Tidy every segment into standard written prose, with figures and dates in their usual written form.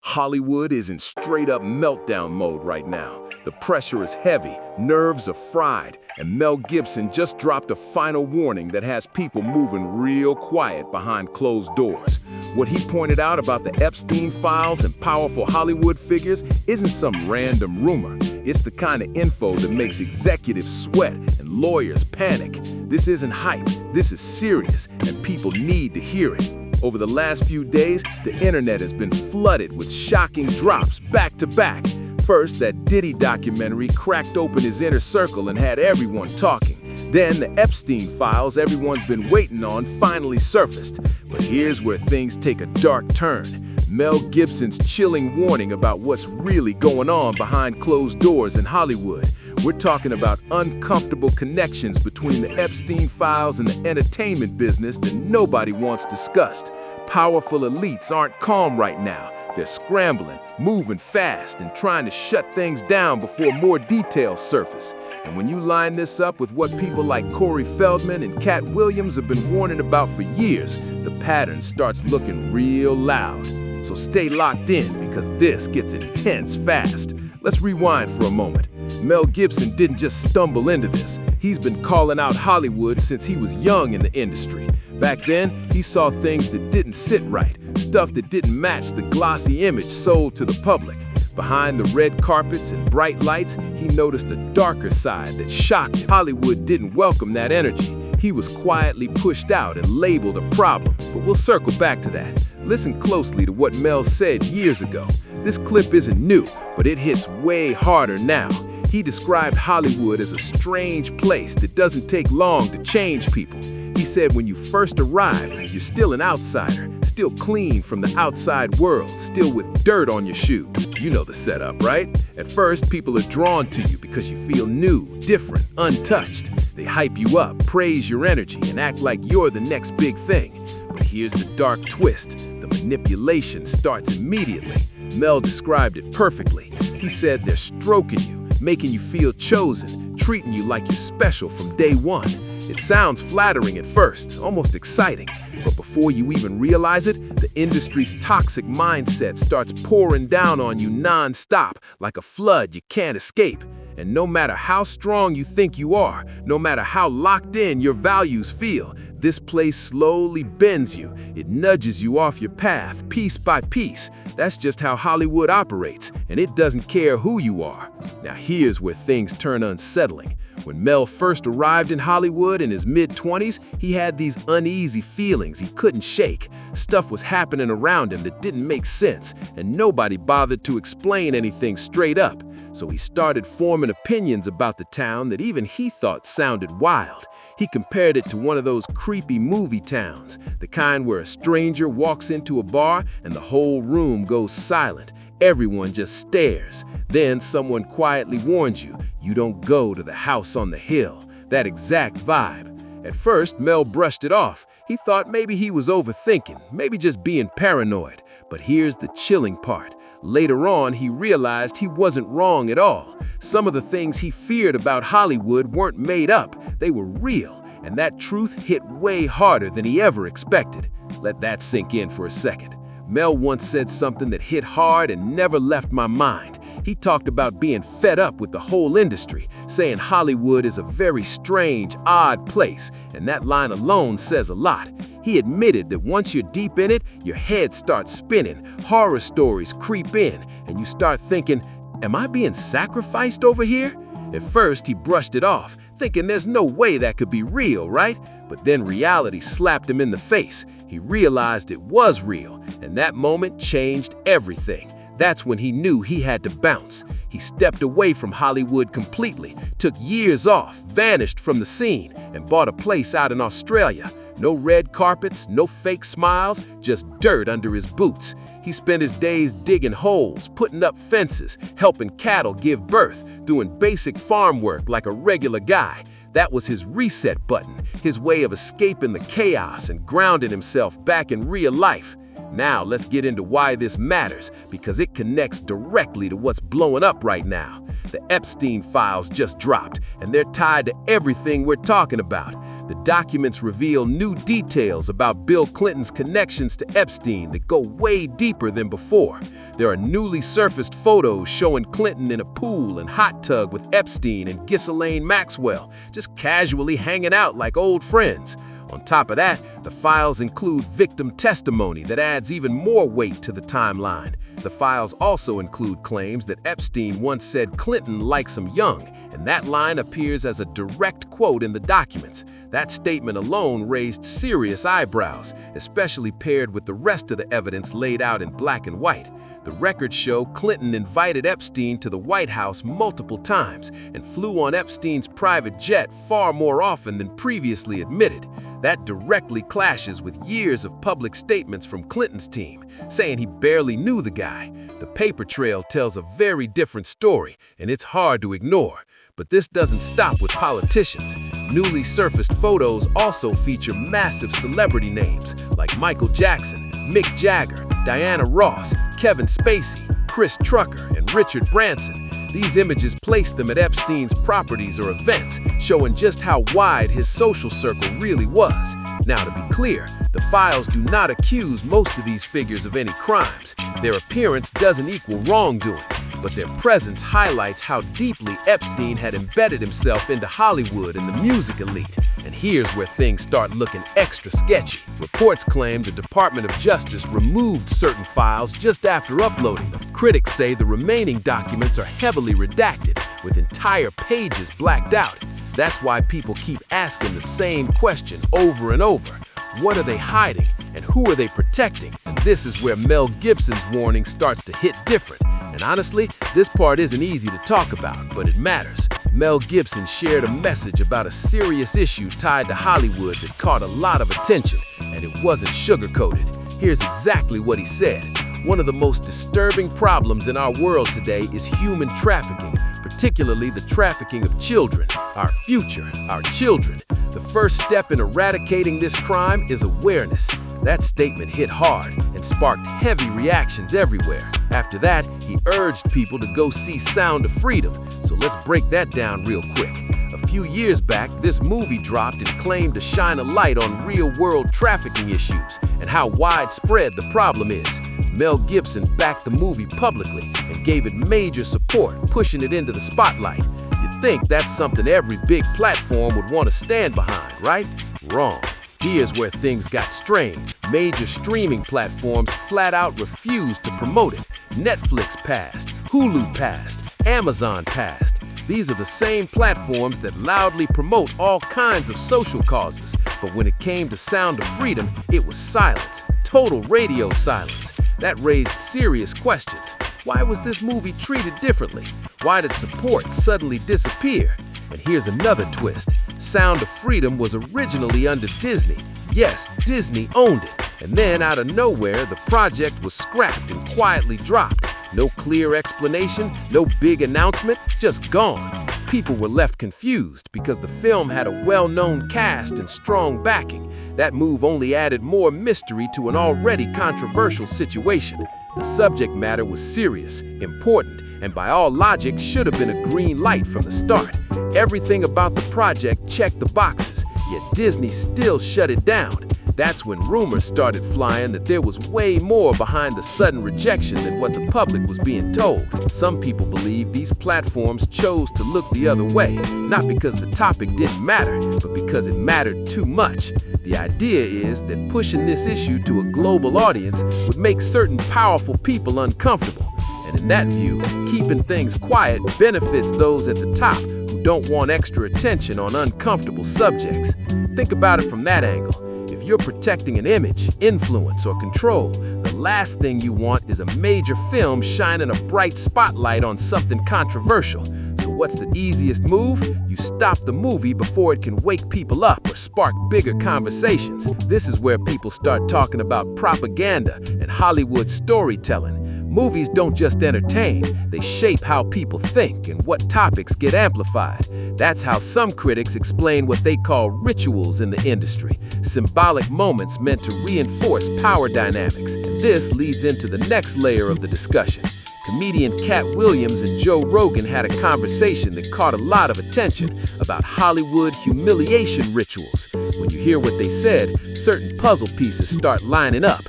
Hollywood is in straight-up meltdown mode right now. The pressure is heavy, nerves are fried, and Mel Gibson just dropped a final warning that has people moving real quiet behind closed doors. What he pointed out about the Epstein files and powerful Hollywood figures isn't some random rumor. It's the kind of info that makes executives sweat and lawyers panic. This isn't hype, this is serious, and people need to hear it. Over the last few days, the internet has been flooded with shocking drops back to back. First, that Diddy documentary cracked open his inner circle and had everyone talking. Then, the Epstein files everyone's been waiting on finally surfaced. But here's where things take a dark turn. Mel Gibson's chilling warning about what's really going on behind closed doors in Hollywood. We're talking about uncomfortable connections between the Epstein files and the entertainment business that nobody wants discussed. Powerful elites aren't calm right now. They're scrambling, moving fast, and trying to shut things down before more details surface. And when you line this up with what people like Corey Feldman and Cat Williams have been warning about for years, the pattern starts looking real loud. So stay locked in because this gets intense fast. Let's rewind for a moment. Mel Gibson didn't just stumble into this. He's been calling out Hollywood since he was young in the industry. Back then, he saw things that didn't sit right, stuff that didn't match the glossy image sold to the public. Behind the red carpets and bright lights, he noticed a darker side that shocked him. Hollywood didn't welcome that energy. He was quietly pushed out and labeled a problem, but we'll circle back to that. Listen closely to what Mel said years ago. This clip isn't new, but it hits way harder now. He described Hollywood as a strange place that doesn't take long to change people. He said when you first arrive, you're still an outsider, still clean from the outside world, still with dirt on your shoes. You know the setup, right? At first, people are drawn to you because you feel new, different, untouched. They hype you up, praise your energy, and act like you're the next big thing. But here's the dark twist. The manipulation starts immediately. Mel described it perfectly. He said they're stroking you, making you feel chosen, treating you like you're special from day one. It sounds flattering at first, almost exciting, but before you even realize it, the industry's toxic mindset starts pouring down on you non-stop, like a flood you can't escape. And no matter how strong you think you are, no matter how locked in your values feel, this place slowly bends you. It nudges you off your path, piece by piece. That's just how Hollywood operates, and it doesn't care who you are. Now here's where things turn unsettling. When Mel first arrived in Hollywood in his mid-20s, he had these uneasy feelings he couldn't shake. Stuff was happening around him that didn't make sense, and nobody bothered to explain anything straight up. So he started forming opinions about the town that even he thought sounded wild. He compared it to one of those creepy movie towns, the kind where a stranger walks into a bar and the whole room goes silent. Everyone just stares. Then someone quietly warns you, you don't go to the house on the hill. That exact vibe. At first, Mel brushed it off. He thought maybe he was overthinking, maybe just being paranoid. But here's the chilling part. Later on, he realized he wasn't wrong at all. Some of the things he feared about Hollywood weren't made up, they were real. And that truth hit way harder than he ever expected. Let that sink in for a second. Mel once said something that hit hard and never left my mind. He talked about being fed up with the whole industry, saying Hollywood is a very strange, odd place, and that line alone says a lot. He admitted that once you're deep in it, your head starts spinning, horror stories creep in, and you start thinking, am I being sacrificed over here? At first, he brushed it off, thinking there's no way that could be real, right? But then reality slapped him in the face. He realized it was real, and that moment changed everything. That's when he knew he had to bounce. He stepped away from Hollywood completely, took years off, vanished from the scene, and bought a place out in Australia. No red carpets, no fake smiles, just dirt under his boots. He spent his days digging holes, putting up fences, helping cattle give birth, doing basic farm work like a regular guy. That was his reset button, his way of escaping the chaos and grounding himself back in real life. Now let's get into why this matters, because it connects directly to what's blowing up right now. The Epstein files just dropped, and they're tied to everything we're talking about. The documents reveal new details about Bill Clinton's connections to Epstein that go way deeper than before. There are newly surfaced photos showing Clinton in a pool and hot tub with Epstein and Ghislaine Maxwell, just casually hanging out like old friends. On top of that, the files include victim testimony that adds even more weight to the timeline. The files also include claims that Epstein once said Clinton likes him young, and that line appears as a direct quote in the documents. That statement alone raised serious eyebrows, especially paired with the rest of the evidence laid out in black and white. The records show Clinton invited Epstein to the White House multiple times and flew on Epstein's private jet far more often than previously admitted. That directly clashes with years of public statements from Clinton's team, saying he barely knew the guy. The paper trail tells a very different story, and it's hard to ignore. But this doesn't stop with politicians. Newly surfaced photos also feature massive celebrity names like Michael Jackson, Mick Jagger, Diana Ross, Kevin Spacey, Chris Tucker, and Richard Branson. These images place them at Epstein's properties or events, showing just how wide his social circle really was. Now, to be clear, the files do not accuse most of these figures of any crimes. Their appearance doesn't equal wrongdoing, but their presence highlights how deeply Epstein had embedded himself into Hollywood and the music elite. And here's where things start looking extra sketchy. Reports claim the Department of Justice removed certain files just after uploading them. Critics say the remaining documents are heavily redacted, with entire pages blacked out. That's why people keep asking the same question over and over. What are they hiding, and who are they protecting? And this is where Mel Gibson's warning starts to hit different. And honestly, this part isn't easy to talk about, but it matters. Mel Gibson shared a message about a serious issue tied to Hollywood that caught a lot of attention, and it wasn't sugarcoated. Here's exactly what he said. One of the most disturbing problems in our world today is human trafficking, particularly the trafficking of children, our future, our children. The first step in eradicating this crime is awareness. That statement hit hard and sparked heavy reactions everywhere. After that, he urged people to go see Sound of Freedom. So let's break that down real quick. A few years back, this movie dropped and claimed to shine a light on real-world trafficking issues and how widespread the problem is. Mel Gibson backed the movie publicly and gave it major support, pushing it into the spotlight. You'd think that's something every big platform would want to stand behind, right? Wrong. Here's where things got strange. Major streaming platforms flat out refused to promote it. Netflix passed, Hulu passed, Amazon passed. These are the same platforms that loudly promote all kinds of social causes. But when it came to Sound of Freedom, it was silence, total radio silence. That raised serious questions. Why was this movie treated differently? Why did support suddenly disappear? And here's another twist. Sound of Freedom was originally under Disney. Yes, Disney owned it. And then out of nowhere, the project was scrapped and quietly dropped. No clear explanation, no big announcement, just gone. People were left confused because the film had a well-known cast and strong backing. That move only added more mystery to an already controversial situation. The subject matter was serious, important, and by all logic should have been a green light from the start. Everything about the project checked the boxes, yet Disney still shut it down. That's when rumors started flying that there was way more behind the sudden rejection than what the public was being told. Some people believe these platforms chose to look the other way, not because the topic didn't matter, but because it mattered too much. The idea is that pushing this issue to a global audience would make certain powerful people uncomfortable. And in that view, keeping things quiet benefits those at the top who don't want extra attention on uncomfortable subjects. Think about it from that angle. If you're protecting an image, influence, or control, the last thing you want is a major film shining a bright spotlight on something controversial. So what's the easiest move? You stop the movie before it can wake people up or spark bigger conversations. This is where people start talking about propaganda and Hollywood storytelling. Movies don't just entertain, they shape how people think and what topics get amplified. That's how some critics explain what they call rituals in the industry, symbolic moments meant to reinforce power dynamics. And this leads into the next layer of the discussion. Comedian Cat Williams and Joe Rogan had a conversation that caught a lot of attention about Hollywood humiliation rituals. When you hear what they said, certain puzzle pieces start lining up.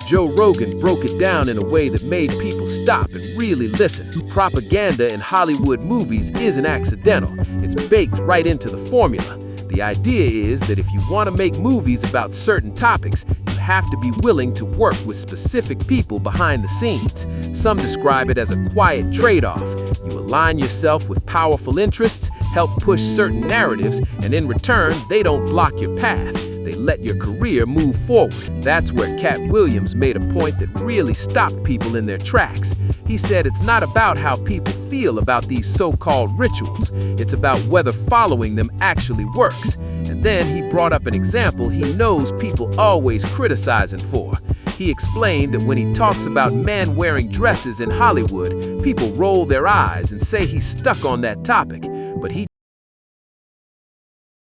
Joe Rogan broke it down in a way that made people stop and really listen. Propaganda in Hollywood movies isn't accidental. It's baked right into the formula. The idea is that if you want to make movies about certain topics, you have to be willing to work with specific people behind the scenes. Some describe it as a quiet trade-off. You align yourself with powerful interests, help push certain narratives, and in return, they don't block your path. They let your career move forward. That's where Cat Williams made a point that really stopped people in their tracks. He said it's not about how people feel about these so-called rituals. It's about whether following them actually works. And then he brought up an example he knows people always criticize him for. He explained that when he talks about men wearing dresses in Hollywood, people roll their eyes and say he's stuck on that topic. But he